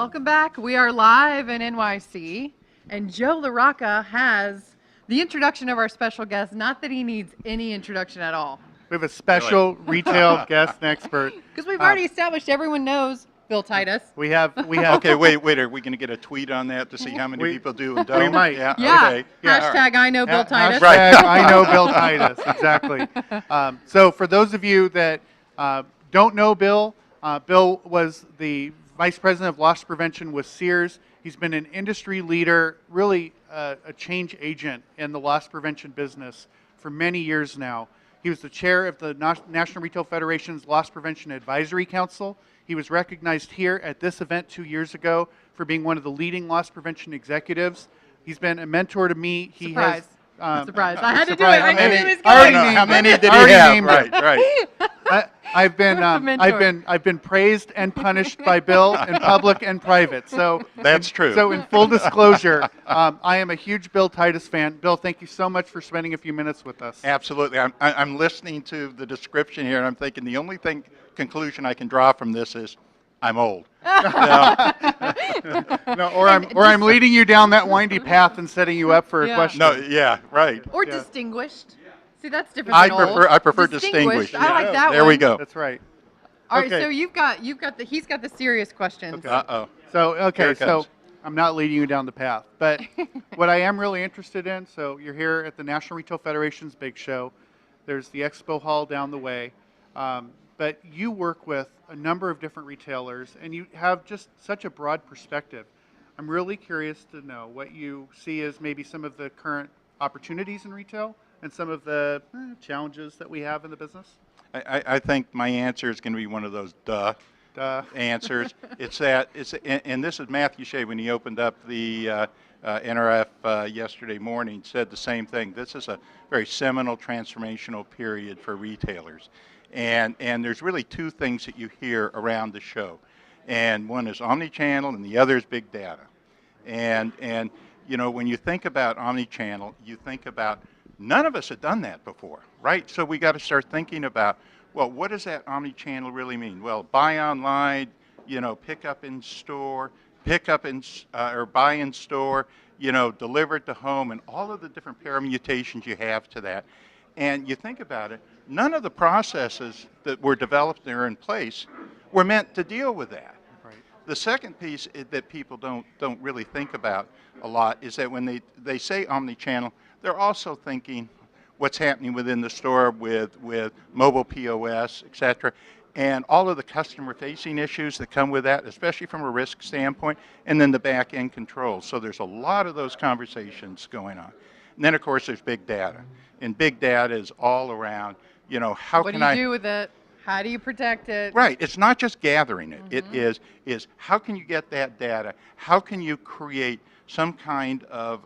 Welcome back. We are live in NYC, and Joe LaRocca has the introduction of our special guest. Not that he needs any introduction at all. We have a special retail guest and expert. Because we've already established everyone knows Bill Titus. We have. Okay, wait. Are we going to get a tweet on that to see how many people do and don't? We might. Yeah. Okay. Hashtag I know Bill Titus. Hashtag I know Bill Titus. Exactly. So for those of you that don't know Bill, Bill was the Vice President of Loss Prevention with Sears. He's been an industry leader, really a change agent in the loss prevention business for many years now. He was the chair of the National Retail Federation's Loss Prevention Advisory Council. He was recognized here at this event 2 years ago for being one of the leading loss prevention executives. He's been a mentor to me. Surprise. Surprise. I had to do it. surprise. I knew he was Already going. named How many did he Already have? named Right. I've been praised and punished by Bill in public and private. So That's true. So in full disclosure, I am a huge Bill Titus fan. Bill, thank you so much for spending a few minutes with us. Absolutely. I'm listening to the description here, and I'm thinking the only conclusion I can draw from this is I'm old. No, or I'm leading you down that windy path and setting you up for a question. No, yeah, right. Or Yeah. distinguished. See, that's different than old. I prefer distinguished. I like that There one. we go. That's right. All right, Okay. so he's got the serious questions. Okay. Uh-oh. So, okay, Here it so comes. I'm not leading you down the path. But what I am really interested in, so you're here at the National Retail Federation's big show. There's the expo hall down the way. But you work with a number of different retailers, and you have just such a broad perspective. I'm really curious to know what you see as maybe some of the current opportunities in retail and some of the challenges that we have in the business. I think my answer is going to be one of those duh answers. And this is Matthew Shea when he opened up the NRF yesterday morning, said the same thing. This is a very seminal, transformational period for retailers. And there's really two things that you hear around the show. And one is omnichannel and the other is big data. And you know, when you think about omnichannel, you think about none of us have done that before, right? So we got to start thinking about, well, what does that omnichannel really mean? Well, buy online, you know, pick up in store, or buy in store, you know, deliver it to home, and all of the different permutations you have to that. And you think about it, none of the processes that were developed or in place were meant to deal with that. Right. The second piece that people don't really think about a lot is that when they say omnichannel, they're also thinking what's happening within the store with mobile POS, et cetera, and all of the customer-facing issues that come with that, especially from a risk standpoint, and then the back-end controls. So there's a lot of those conversations going on. And then, of course, there's big data. And big data is all around, you know, What do you do with it? How do you protect it? Right. It's not just gathering it. It is how can you get that data? How can you create some kind of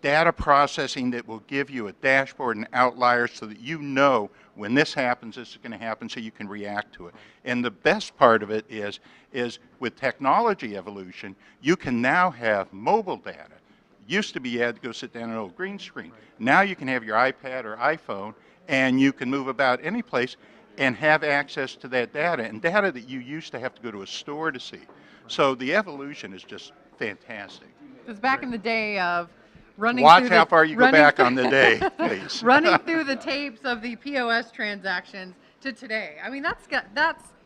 data processing that will give you a dashboard and outliers so that you know when this happens, this is going to happen, so you can react to it. And the best part of it is with technology evolution, you can now have mobile data. Used to be you had to go sit down at an old green screen. Right. Now you can have your iPad or iPhone and you can move about any place and have access to that data, and data that you used to have to go to a store to see. So the evolution is just fantastic. Because back in the day of running Watch through how far you go back on the day, please. running through the tapes of the POS transactions to today. I mean, that's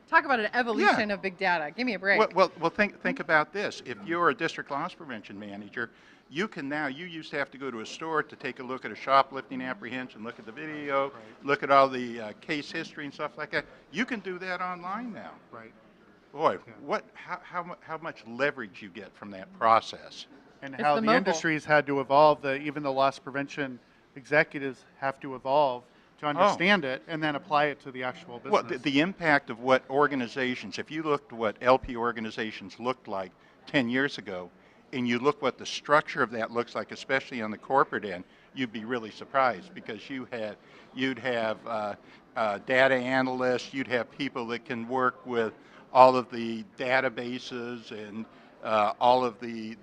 talk about an evolution of big data. Give me a break. Well, think about this. If you're a district loss prevention manager, you used to have to go to a store to take a look at a shoplifting apprehension, look at the video, look at all the case history and stuff like that. You can do that online now. Right. Boy, how much leverage you get from that process. And It's how the the mobile. industry's had to evolve, even the loss prevention executives have to evolve to understand it and then apply it to the actual business. Well, the impact of what organizations, if you looked at what LP organizations looked like 10 years ago, and you look what the structure of that looks like, especially on the corporate end, you'd be really surprised because you'd have data analysts, you'd have people that can work with all of the databases and all of the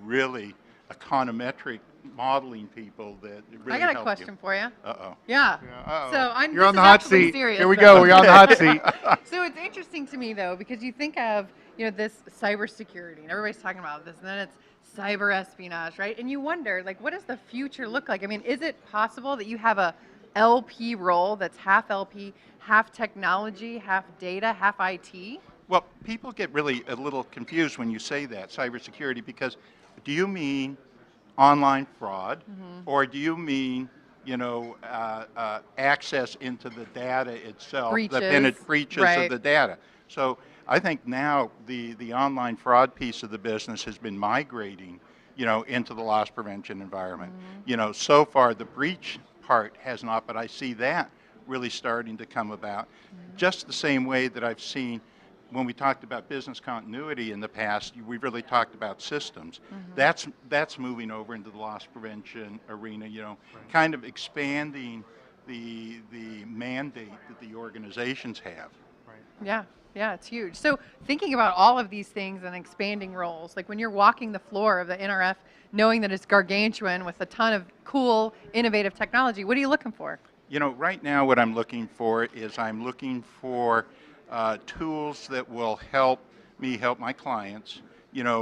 really econometric modeling people that really I got a help question for you. Uh-oh. Yeah. Uh-oh. So I'm. You're on this the is hot actually seat. serious, Here we though. go. We're on the hot seat. So it's interesting to me though because you think of this cybersecurity, and everybody's talking about this, and then it's cyber espionage, right? And you wonder, like, what does the future look like? I mean, is it possible that you have a LP role that's half LP, half technology, half data, half IT? Well, people get really a little confused when you say that, cybersecurity, because do you mean online fraud, or do you mean, access into the data itself, Breaches, breaches right. of the data? So I think now the online fraud piece of the business has been migrating, into the loss prevention environment. So far the breach part has not, but I see that really starting to come about. Just the same way that I've seen when we talked about business continuity in the past, we've really talked about systems. That's moving over into the loss prevention arena, kind of expanding the mandate that the organizations have. Yeah, yeah, it's huge. So thinking about all of these things and expanding roles, like when you're walking the floor of the NRF, knowing that it's gargantuan with a ton of cool, innovative technology, what are you looking for? Right now what I'm looking for is I'm looking for tools that will help me help my clients,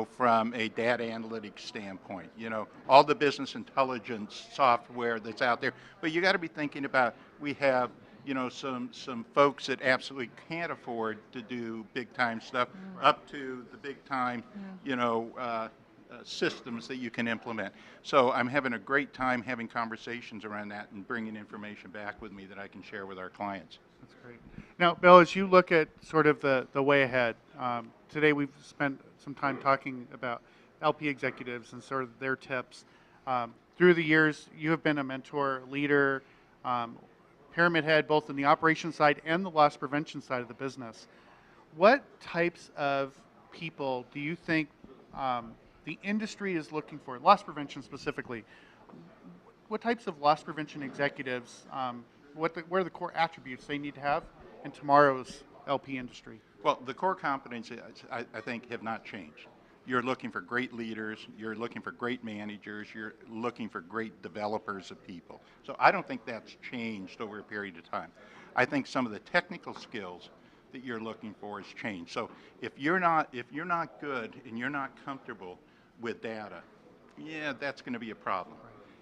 from a data analytics standpoint, all the business intelligence software that's out there. But you got to be thinking about, we have, some folks that absolutely can't afford to do big time stuff, up to the big time, systems that you can implement. So I'm having a great time having conversations around that and bringing information back with me that I can share with our clients. That's great. Now, Bill, as you look at sort of the way ahead, today we've spent some time talking about LP executives and sort of their tips. Through the years, you have been a mentor, leader, pyramid head, both in the operations side and the loss prevention side of the business. What types of people do you think the industry is looking for, loss prevention specifically? What types of loss prevention executives, what are the core attributes they need to have in tomorrow's LP industry? Well, the core competencies, I think, have not changed. You're looking for great leaders, you're looking for great managers, you're looking for great developers of people. So I don't think that's changed over a period of time. I think some of the technical skills that you're looking for has changed. So if you're not good and you're not comfortable with data, yeah, that's going to be a problem.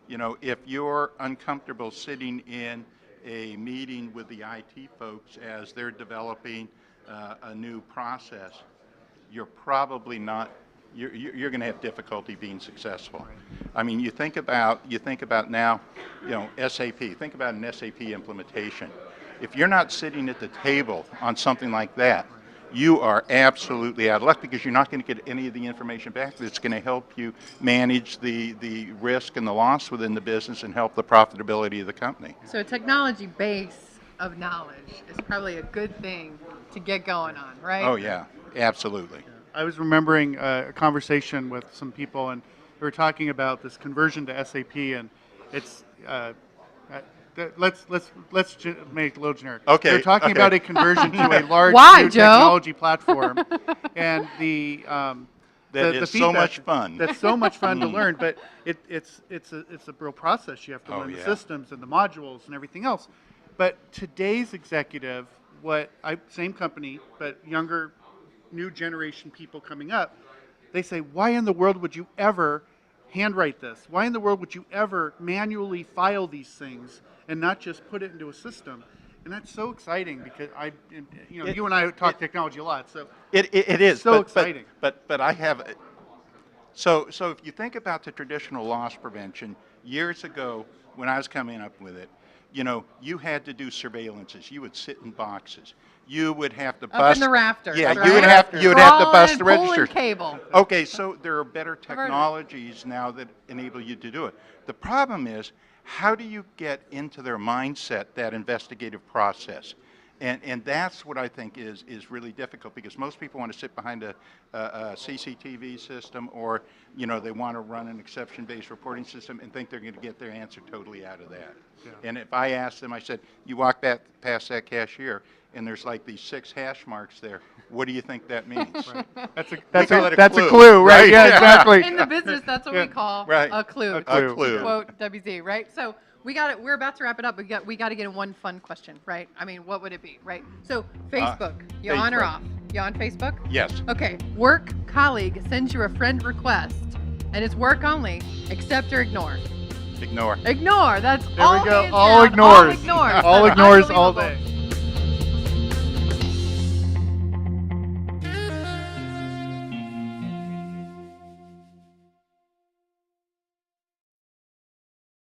If you're uncomfortable sitting in a meeting with the IT folks as they're developing a new process, you're probably not, you're going to have difficulty being successful. I mean, you think about now, SAP, think about an SAP implementation. If you're not sitting at the table on something like that, you are absolutely out of luck, because you're not going to get any of the information back that's going to help you manage the risk and the loss within the business and help the profitability of the company. So a technology base of knowledge is probably a good thing to get going on, right? Oh yeah, absolutely. I was remembering a conversation with some people, and they were talking about this conversion to SAP, and it's let's make it a little generic. Okay. They're talking about a conversion to a large Why, new Joe? technology platform, and the That is so feedback, much fun. That's so much fun to learn, but it's a real process. You have to learn the systems and the modules and everything else. But today's executive, same company, but younger, new generation people coming up, they say, why in the world would you ever handwrite this? Why in the world would you ever manually file these things and not just put it into a system? And that's so exciting, because you and I talk technology a lot, so it is so exciting. But I have. So if you think about the traditional loss prevention, years ago when I was coming up with it, you had to do surveillances. You would sit in boxes. You would have to bust up in the rafters. Yeah, right? you would have to bust the Crawling, register. pulling cable. Okay, so there are better technologies now that enable you to do it. The problem is, how do you get into their mindset, that investigative process? And that's what I think is really difficult, because most people want to sit behind a CCTV system, or they want to run an exception-based reporting system and think they're going to get their answer totally out of that. Yeah. And if I asked them, I said, you walk back past that cashier and there's like these 6 hash marks there, what do you think that means? Right. That's clue. a clue, right? Yeah, exactly. In the business, that's what we call a clue. A clue. To quote WZ, right? So we're about to wrap it up. We got to get in one fun question, right? I mean, what would it be, right? So Facebook, you on or off? You on Facebook? Yes. Okay, work colleague sends you a friend request, and it's work only. Accept or ignore? Ignore. Ignore. That's There all we go. hands All down, ignores. All ignores. All That's ignores all unbelievable. day.